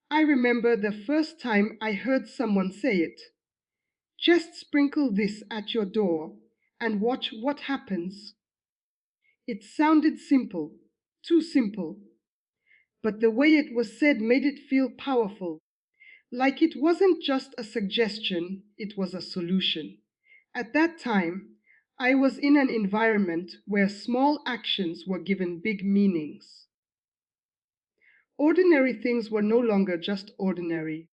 I remember the first time I heard someone say it. Just sprinkle this at your door and watch what happens. It sounded simple, too simple, but the way it was said made it feel powerful, like it wasn't just a suggestion, it was a solution. At that time, I was in an environment where small actions were given big meanings. Ordinary things were no longer just ordinary.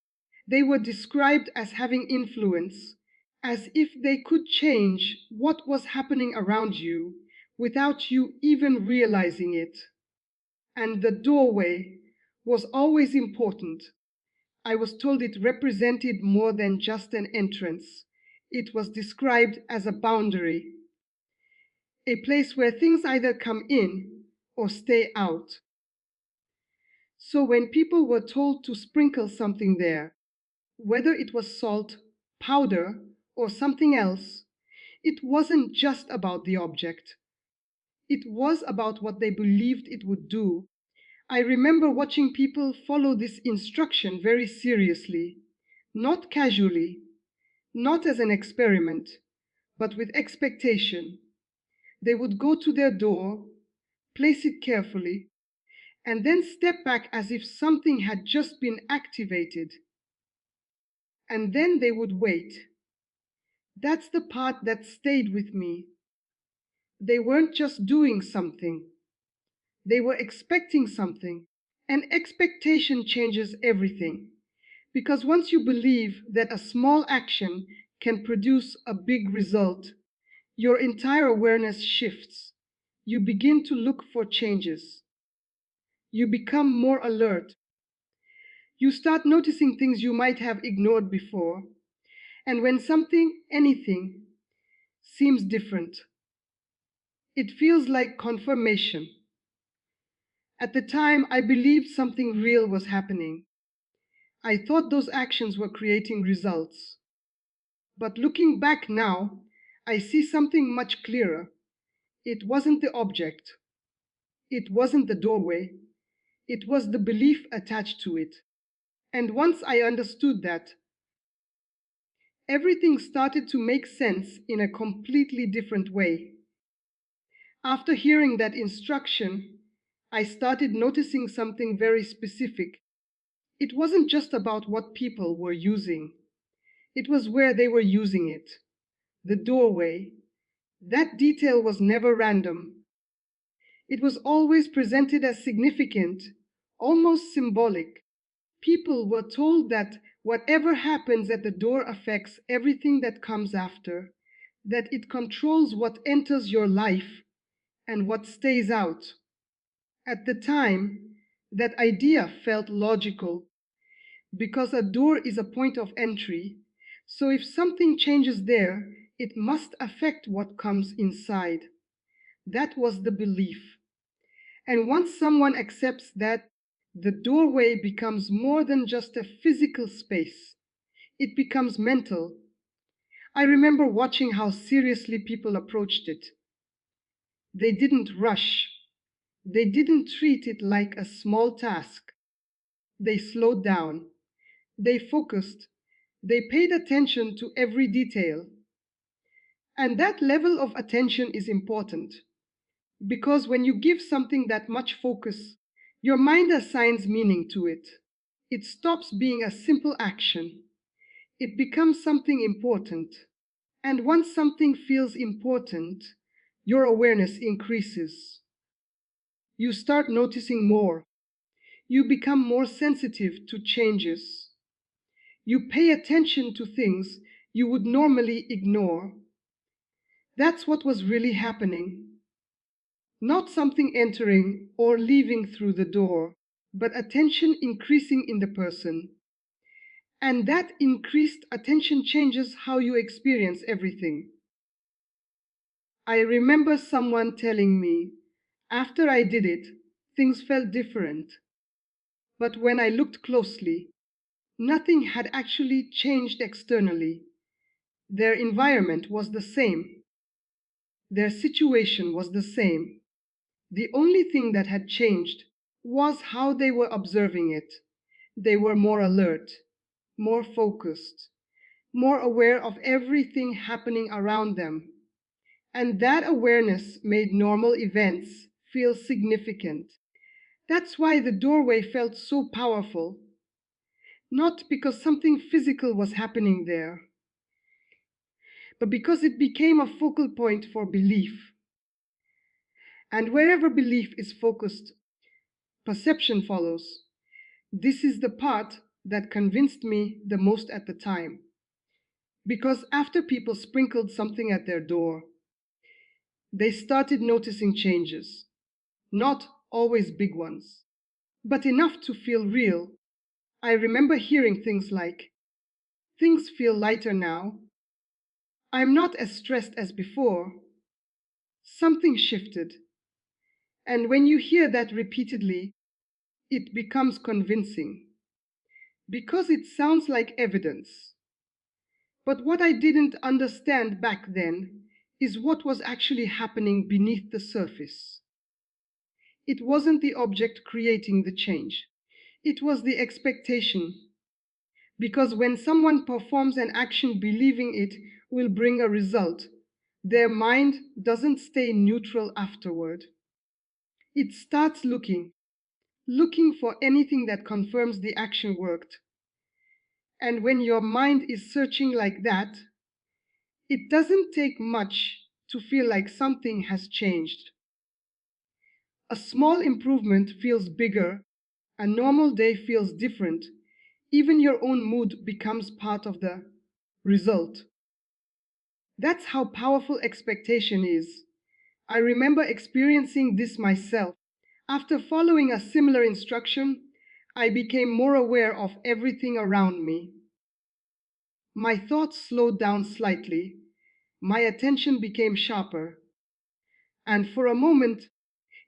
They were described as having influence, as if they could change what was happening around you without you even realizing it. And the doorway was always important. I was told it represented more than just an entrance. It was described as a boundary, a place where things either come in or stay out. So when people were told to sprinkle something there, whether it was salt, powder, or something else, it wasn't just about the object. It was about what they believed it would do. I remember watching people follow this instruction very seriously, not casually, not as an experiment, but with expectation. They would go to their door, place it carefully, and then step back as if something had just been activated. And then they would wait. That's the part that stayed with me. They weren't just doing something, they were expecting something. And expectation changes everything. Because once you believe that a small action can produce a big result, your entire awareness shifts. You begin to look for changes. You become more alert. You start noticing things you might have ignored before. And when something, anything, seems different, it feels like confirmation. At the time, I believed something real was happening. I thought those actions were creating results. But looking back now, I see something much clearer. It wasn't the object. It wasn't the doorway. It was the belief attached to it. And once I understood that, everything started to make sense in a completely different way. After hearing that instruction, I started noticing something very specific. It wasn't just about what people were using, it was where they were using it. The doorway. That detail was never random. It was always presented as significant, almost symbolic. People were told that whatever happens at the door affects everything that comes after, that it controls what enters your life and what stays out. At the time, that idea felt logical because a door is a point of entry, so if something changes there, it must affect what comes inside. That was the belief. And once someone accepts that, the doorway becomes more than just a physical space. It becomes mental. I remember watching how seriously people approached it. They didn't rush. They didn't treat it like a small task. They slowed down. They focused. They paid attention to every detail. And that level of attention is important because when you give something that much focus, your mind assigns meaning to it. It stops being a simple action. It becomes something important. And once something feels important, your awareness increases. You start noticing more. You become more sensitive to changes. You pay attention to things you would normally ignore. That's what was really happening. Not something entering or leaving through the door, but attention increasing in the person. And that increased attention changes how you experience everything. I remember someone telling me, after I did it, things felt different. But when I looked closely, nothing had actually changed externally. Their environment was the same. Their situation was the same. The only thing that had changed was how they were observing it. They were more alert, more focused, more aware of everything happening around them. And that awareness made normal events feel significant. That's why the doorway felt so powerful, not because something physical was happening there, but because it became a focal point for belief. And wherever belief is focused, perception follows. This is the part that convinced me the most at the time. Because after people sprinkled something at their door, they started noticing changes. Not always big ones, but enough to feel real. I remember hearing things like, "Things feel lighter now. I'm not as stressed as before." Something shifted. And when you hear that repeatedly, it becomes convincing because it sounds like evidence. But what I didn't understand back then is what was actually happening beneath the surface. It wasn't the object creating the change, it was the expectation. Because when someone performs an action believing it will bring a result, their mind doesn't stay neutral afterward. It starts looking for anything that confirms the action worked. And when your mind is searching like that, it doesn't take much to feel like something has changed. A small improvement feels bigger, a normal day feels different. Even your own mood becomes part of the result. That's how powerful expectation is. I remember experiencing this myself. After following a similar instruction, I became more aware of everything around me. My thoughts slowed down slightly, my attention became sharper, and for a moment,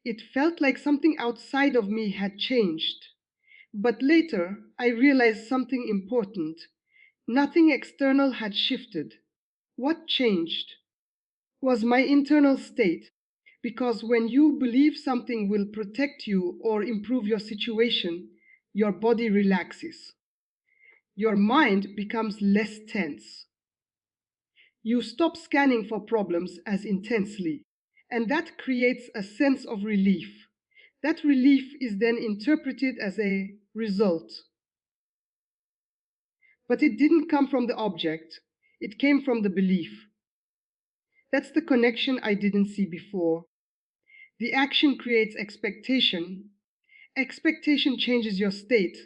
it felt like something outside of me had changed. But later, I realized something important. Nothing external had shifted. What changed was my internal state. Because when you believe something will protect you or improve your situation, your body relaxes. Your mind becomes less tense. You stop scanning for problems as intensely, and that creates a sense of relief. That relief is then interpreted as a result. But it didn't come from the object, it came from the belief. That's the connection I didn't see before. The action creates expectation. Expectation changes your state.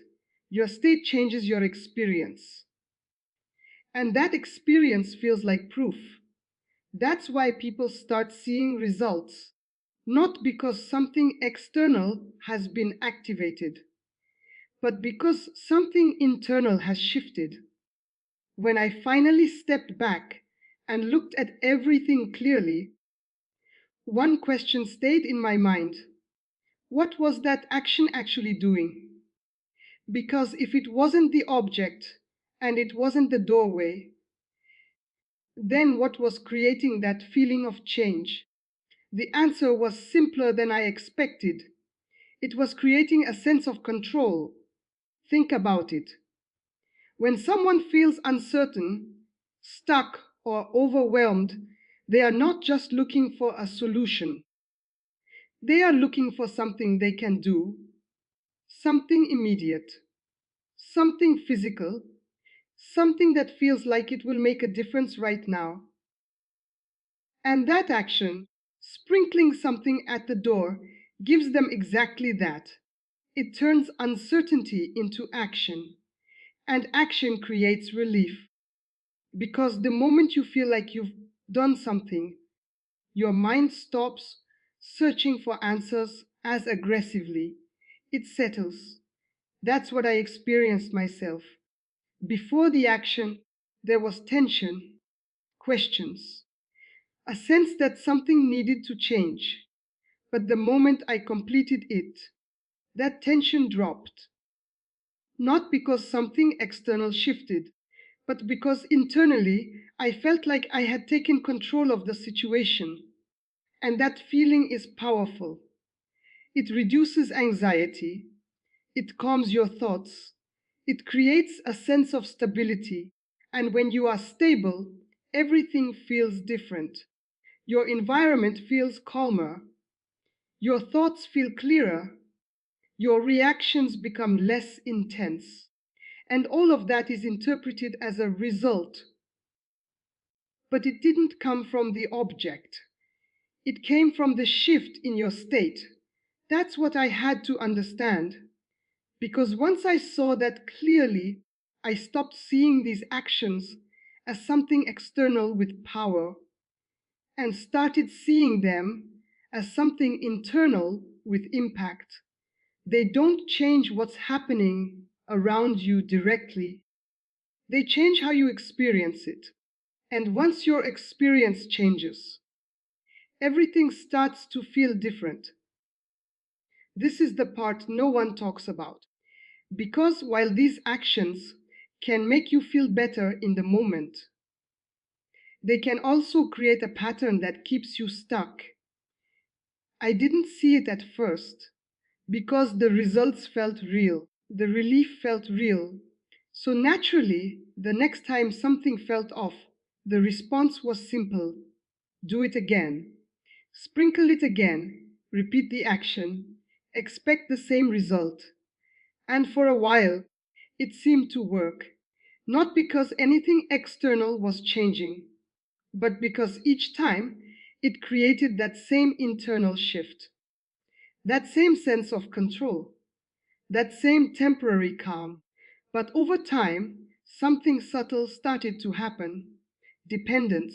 Your state changes your experience. And that experience feels like proof. That's why people start seeing results, not because something external has been activated, but because something internal has shifted. When I finally stepped back and looked at everything clearly, one question stayed in my mind. What was that action actually doing? Because if it wasn't the object and it wasn't the doorway, then what was creating that feeling of change? The answer was simpler than I expected. It was creating a sense of control. Think about it. When someone feels uncertain, stuck, or overwhelmed, they are not just looking for a solution. They are looking for something they can do, something immediate, something physical, something that feels like it will make a difference right now. And that action, sprinkling something at the door, gives them exactly that. It turns uncertainty into action, and action creates relief. Because the moment you feel like you've done something, your mind stops searching for answers as aggressively. It settles. That's what I experienced myself. Before the action, there was tension, questions, a sense that something needed to change. But the moment I completed it, that tension dropped. Not because something external shifted, but because internally I felt like I had taken control of the situation. And that feeling is powerful. It reduces anxiety, it calms your thoughts, It creates a sense of stability, and when you are stable, everything feels different. Your environment feels calmer, your thoughts feel clearer, your reactions become less intense, and all of that is interpreted as a result. But it didn't come from the object, it came from the shift in your state. That's what I had to understand. Because once I saw that clearly, I stopped seeing these actions as something external with power and started seeing them as something internal with impact. They don't change what's happening around you directly, they change how you experience it. And once your experience changes, everything starts to feel different. This is the part no one talks about. Because while these actions can make you feel better in the moment, they can also create a pattern that keeps you stuck. I didn't see it at first because the results felt real, the relief felt real. So naturally, the next time something felt off, the response was simple: do it again, sprinkle it again, repeat the action, expect the same result. And for a while, it seemed to work, not because anything external was changing, but because each time it created that same internal shift, that same sense of control, that same temporary calm. But over time, something subtle started to happen: dependence.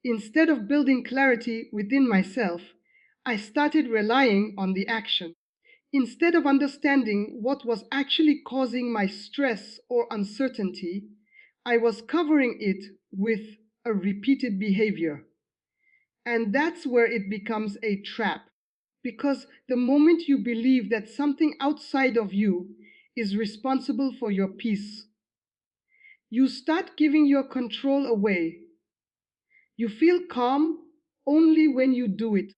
Instead of building clarity within myself, I started relying on the action. Instead of understanding what was actually causing my stress or uncertainty, I was covering it with a repeated behavior. And that's where it becomes a trap. Because the moment you believe that something outside of you is responsible for your peace, you start giving your control away. You feel calm only when you do it.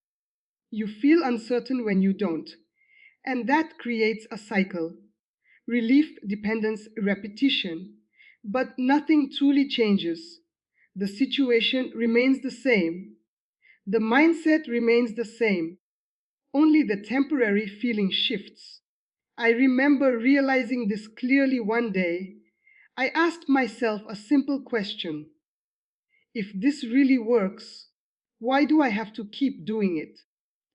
You feel uncertain when you don't. And that creates a cycle: relief, dependence, repetition. But nothing truly changes. The situation remains the same. The mindset remains the same. Only the temporary feeling shifts. I remember realizing this clearly one day. I asked myself a simple question: if this really works, why do I have to keep doing it?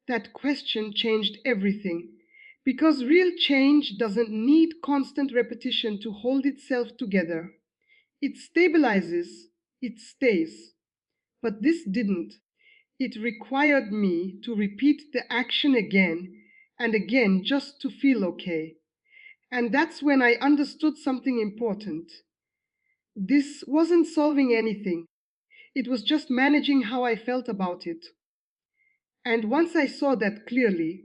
That question changed everything. Because real change doesn't need constant repetition to hold itself together. It stabilizes, it stays. But this didn't. It required me to repeat the action again and again just to feel okay. And that's when I understood something important. This wasn't solving anything, it was just managing how I felt about it. And once I saw that clearly,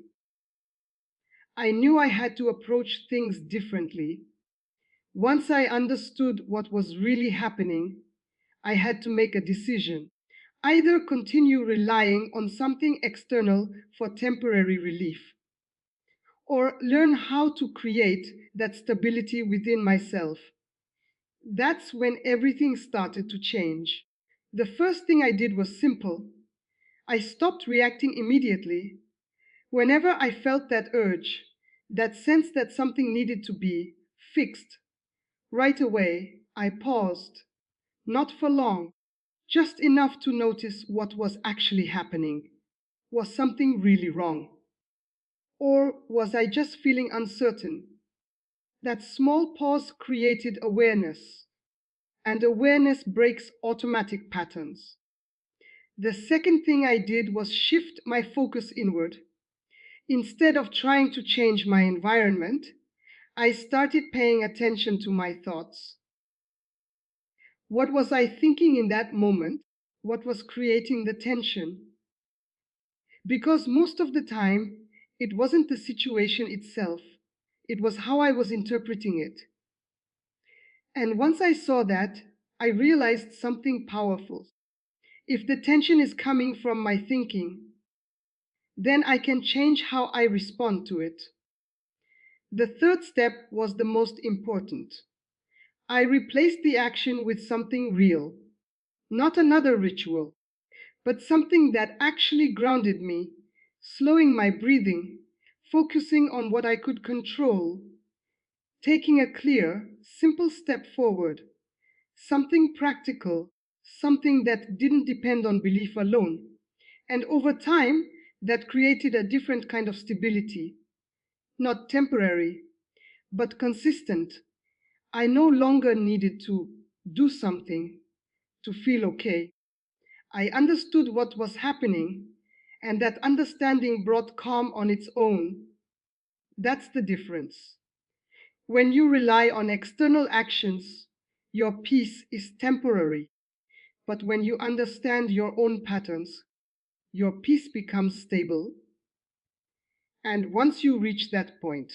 I knew I had to approach things differently. Once I understood what was really happening, I had to make a decision: either continue relying on something external for temporary relief, or learn how to create that stability within myself. That's when everything started to change. The first thing I did was simple. I stopped reacting immediately. Whenever I felt that urge, that sense that something needed to be fixed, right away, I paused. Not for long, just enough to notice what was actually happening. Was something really wrong? Or was I just feeling uncertain? That small pause created awareness, and awareness breaks automatic patterns. The second thing I did was shift my focus inward. Instead of trying to change my environment, I started paying attention to my thoughts. What was I thinking in that moment? What was creating the tension? Because most of the time, it wasn't the situation itself, it was how I was interpreting it. And once I saw that, I realized something powerful. If the tension is coming from my thinking, then I can change how I respond to it. The third step was the most important. I replaced the action with something real, not another ritual, but something that actually grounded me, slowing my breathing, focusing on what I could control, taking a clear, simple step forward, something practical, something that didn't depend on belief alone. And over time, that created a different kind of stability, not temporary, but consistent. I no longer needed to do something to feel okay. I understood what was happening, and that understanding brought calm on its own. That's the difference. When you rely on external actions, your peace is temporary. But when you understand your own patterns, your peace becomes stable. And once you reach that point,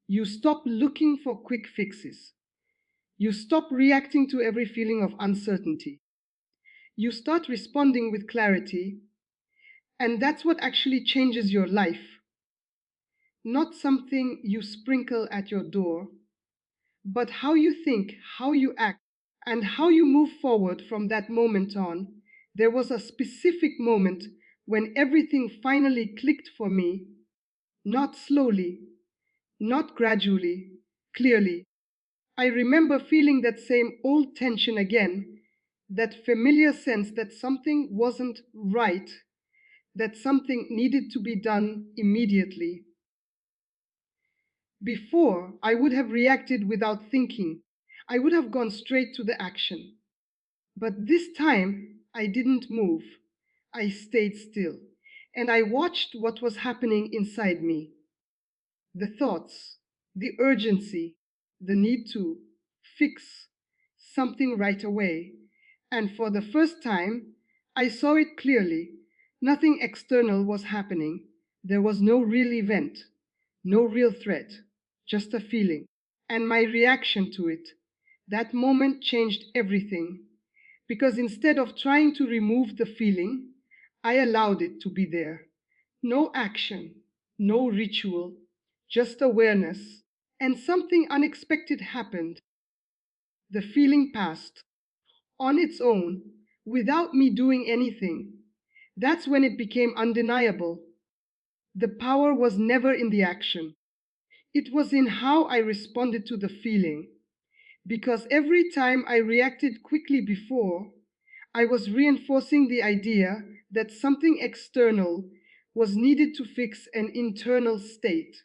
you stop looking for quick fixes. You stop reacting to every feeling of uncertainty. You start responding with clarity, and that's what actually changes your life. Not something you sprinkle at your door, but how you think, how you act, and how you move forward from that moment on. There was a specific moment when everything finally clicked for me, not slowly, not gradually, clearly. I remember feeling that same old tension again, that familiar sense that something wasn't right, that something needed to be done immediately. Before, I would have reacted without thinking. I would have gone straight to the action. But this time, I didn't move. I stayed still. And I watched what was happening inside me. The thoughts, the urgency, the need to fix something right away. And for the first time, I saw it clearly. Nothing external was happening. There was no real event, no real threat, just a feeling. And my reaction to it, that moment changed everything. Because instead of trying to remove the feeling, I allowed it to be there. No action, no ritual, just awareness. And something unexpected happened. The feeling passed on its own without me doing anything. That's when it became undeniable. The power was never in the action, it was in how I responded to the feeling. Because every time I reacted quickly before, I was reinforcing the idea that something external was needed to fix an internal state.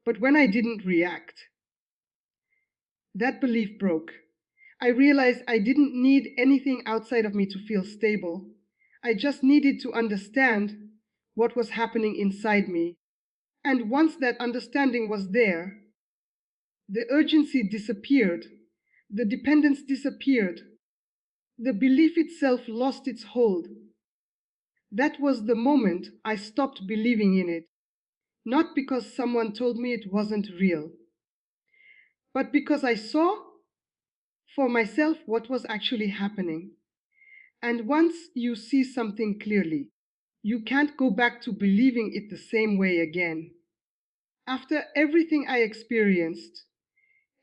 But when I didn't react, that belief broke. I realized I didn't need anything outside of me to feel stable. I just needed to understand what was happening inside me. And once that understanding was there, the urgency disappeared, the dependence disappeared, the belief itself lost its hold. That was the moment I stopped believing in it, not because someone told me it wasn't real, but because I saw for myself what was actually happening. And once you see something clearly, you can't go back to believing it the same way again. After everything I experienced,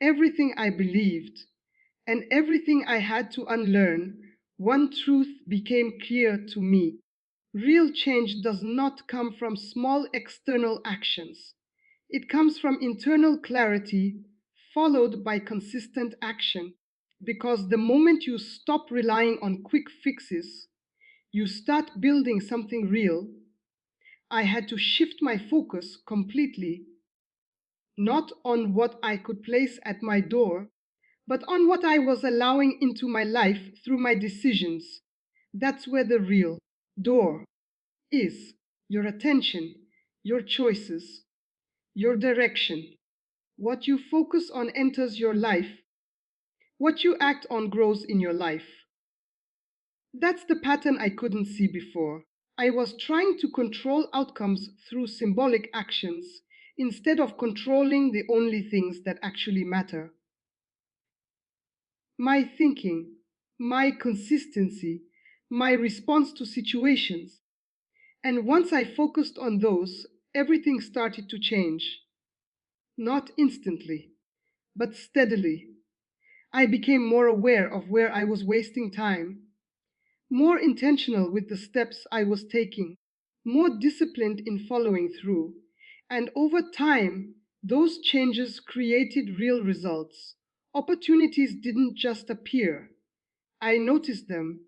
everything I believed, and everything I had to unlearn, one truth became clear to me. Real change does not come from small external actions. It comes from internal clarity followed by consistent action. Because the moment you stop relying on quick fixes, you start building something real. I had to shift my focus completely, not on what I could place at my door, but on what I was allowing into my life through my decisions. That's where the real door is: your attention, your choices, your direction. What you focus on enters your life. What you act on grows in your life. That's the pattern I couldn't see before. I was trying to control outcomes through symbolic actions instead of controlling the only things that actually matter: my thinking, my consistency, my response to situations. And once I focused on those, everything started to change. not instantly, but steadily. I became more aware of where I was wasting time, more intentional with the steps I was taking, more disciplined in following through. And over time, those changes created real results. Opportunities didn't just appear, I noticed them.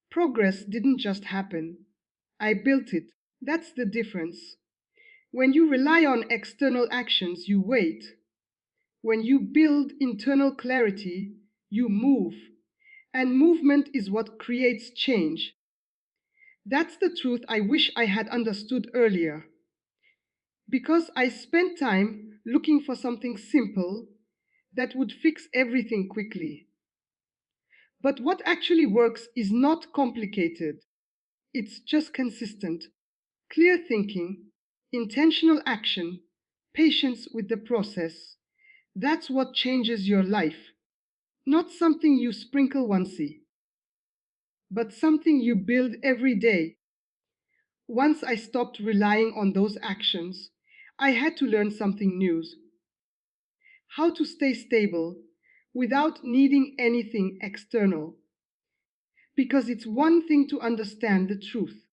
Progress didn't just happen, I built it. That's the difference. When you rely on external actions, you wait. When you build internal clarity, you move. And movement is what creates change. That's the truth I wish I had understood earlier. Because I spent time looking for something simple that would fix everything quickly. But what actually works is not complicated, it's just consistent, clear thinking, intentional action, patience with the process. That's what changes your life. Not something you sprinkle once, but something you build every day. Once I stopped relying on those actions, I had to learn something new: how to stay stable without needing anything external. Because it's one thing to understand the truth,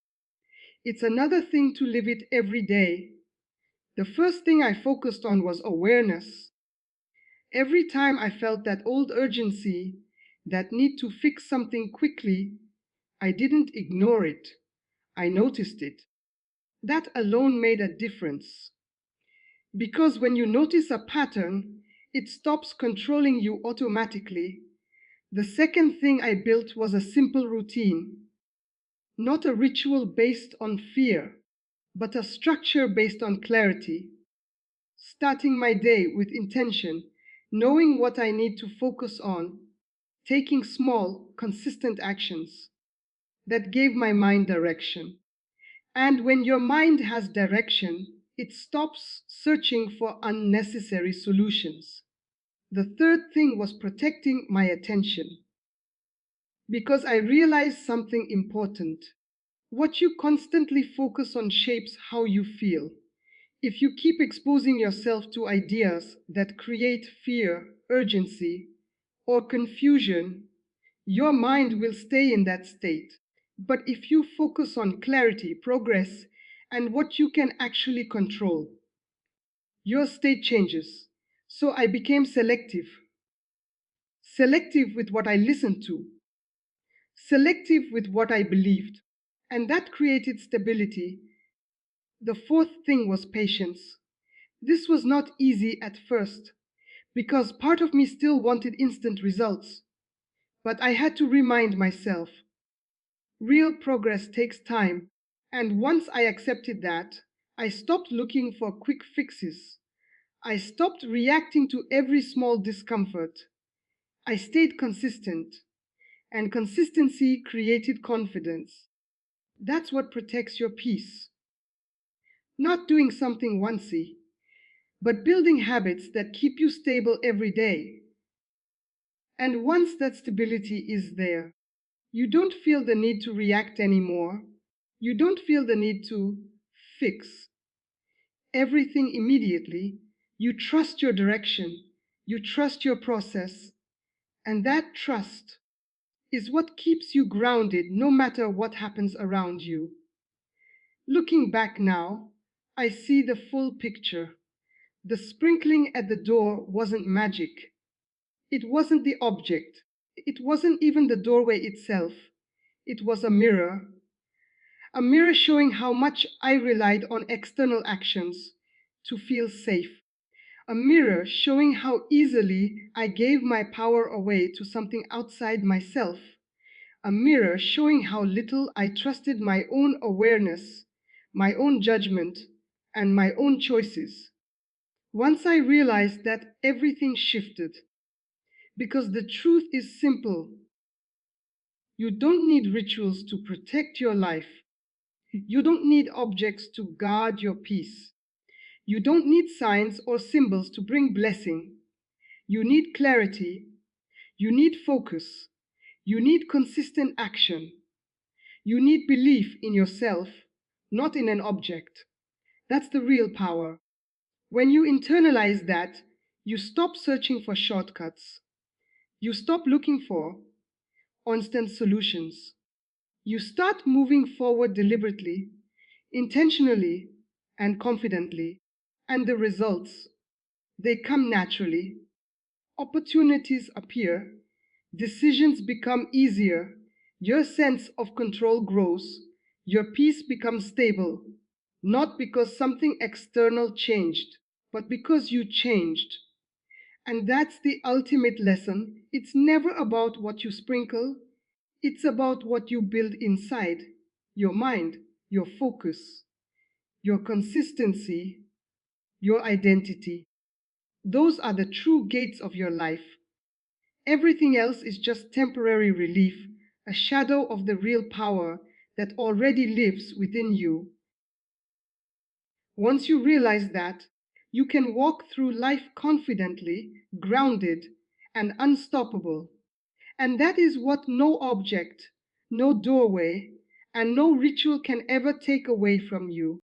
it's another thing to live it every day. The first thing I focused on was awareness. Every time I felt that old urgency, that need to fix something quickly, I didn't ignore it. I noticed it. That alone made a difference. Because when you notice a pattern, it stops controlling you automatically. The second thing I built was a simple routine, not a ritual based on fear, but a structure based on clarity. Starting my day with intention, knowing what I need to focus on, taking small, consistent actions. That gave my mind direction. And when your mind has direction, it stops searching for unnecessary solutions. The third thing was protecting my attention. Because I realized something important. What you constantly focus on shapes how you feel. If you keep exposing yourself to ideas that create fear, urgency, or confusion, your mind will stay in that state. But if you focus on clarity, progress, and what you can actually control, your state changes. So I became selective with what I listened to, selective with what I believed, and that created stability. The fourth thing was patience. This was not easy at first, because part of me still wanted instant results. But I had to remind myself, real progress takes time. And once I accepted that, I stopped looking for quick fixes. I stopped reacting to every small discomfort. I stayed consistent, and consistency created confidence. That's what protects your peace. Not doing something oncey, but building habits that keep you stable every day. And once that stability is there, you don't feel the need to react anymore. You don't feel the need to fix everything immediately. You trust your direction, you trust your process, and that trust is what keeps you grounded no matter what happens around you. Looking back now, I see the full picture. The sprinkling at the door wasn't magic. It wasn't the object. It wasn't even the doorway itself. It was a mirror showing how much I relied on external actions to feel safe. A mirror showing how easily I gave my power away to something outside myself. A mirror showing how little I trusted my own awareness, my own judgment, and my own choices. Once I realized that, everything shifted. Because the truth is simple. You don't need rituals to protect your life. You don't need objects to guard your peace. You don't need signs or symbols to bring blessing. You need clarity. You need focus. You need consistent action. You need belief in yourself, not in an object. That's the real power. When you internalize that, you stop searching for shortcuts. You stop looking for instant solutions. You start moving forward deliberately, intentionally, and confidently. And the results, they come naturally. Opportunities appear, decisions become easier, your sense of control grows, your peace becomes stable, not because something external changed, but because you changed. And that's the ultimate lesson. It's never about what you sprinkle, it's about what you build inside your mind, your focus, your consistency, your identity. Those are the true gates of your life. Everything else is just temporary relief, a shadow of the real power that already lives within you. Once you realize that, you can walk through life confidently, grounded, and unstoppable. And that is what no object, no doorway, and no ritual can ever take away from you.